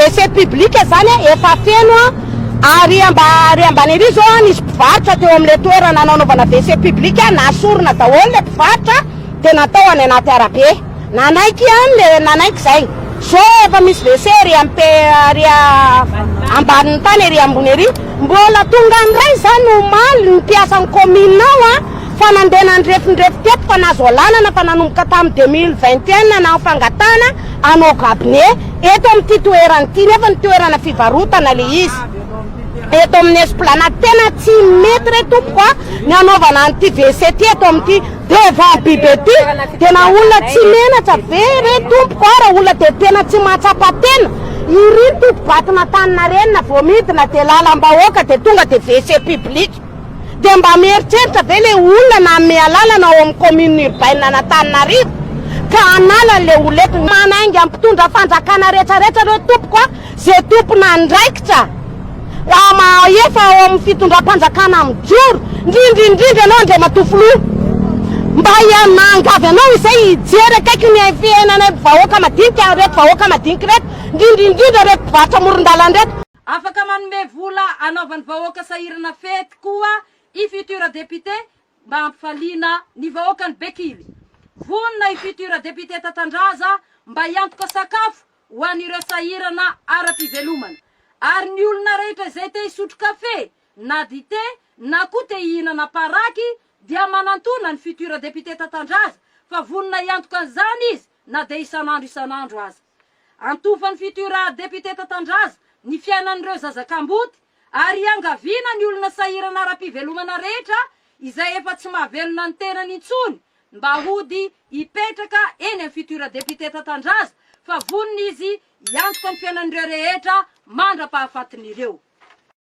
WC publique zany efa feno ary ambany ery zao nisy mpivarotra teo amin'le toerana nanaovana WC publique nasorona daholo le mpivarotra de natao any anaty arabe nanaiky any le nanaiky zay so efa misy WC ry ambanin'ny tany ery ambony ery mbola tonga andray zany no maly ny mpiasan'ny commune ao fa nandeha ndrefindrefy teto fa nazo alanana fa nanomboka tamin'ny 2021 na fangatana anao cabinet eto amin'ity toerana ity nefa ny toerana fivarotana le izy eto amin'ny esplanade tena tsy mety re tompoko ny anaovana an'ity WC ty eto amin'ity devant bibe ty tena olona tsy menatra be re tompoko raha olona de tena tsy mahatsapa tena iry tokobatina Taninarenina vao midina de lalam-bahoaka de tonga de WC publique de mba mieritreritra ve le olona na mialalana ao amin'ny commune urbaine na Tananarivo ka anala le olety manainga mpitondra fanjakana rehetrarehetra reo tompoko zay tompona andraikitra efa ao amin'ny fitondram-panjakana mijoro ndrindrindrindra anao ndre matofoloha mba ianangavy anao izay hijery akaiky ny fiainana vahoaka madinika reto vahoaka madinika reto ndrindrindrindra reto mpivarotra amoron-dalana reto afaka manome vola anaovan'ny vahoaka sahirana fety koa i futur député mba ampifaliana ny vahoakany Bekily vonona i futur député Tatandraza mba hiantoka sakafo ho an'ireo sahirana ara-pivelomana ary ny olona rehetra zay te hisotro kafe na dité na koa te hihinana paraky dia manantona ny futur député Tatandraza fa vonona hiantoka an'izany izy na de isanandro aza antofany futur député Tatandraza ny fiainan'ireo zazakamboty ary angaviana ny olona sahirana ara-pivelomana rehetra izay efa tsy mahavelona ny tenany intsony mba hody hipetraka eny amin'ny futur député Tatandraza fa vonona izy hiantoka ny fiainan'ireo rehetra mandra-pahafatin'ireo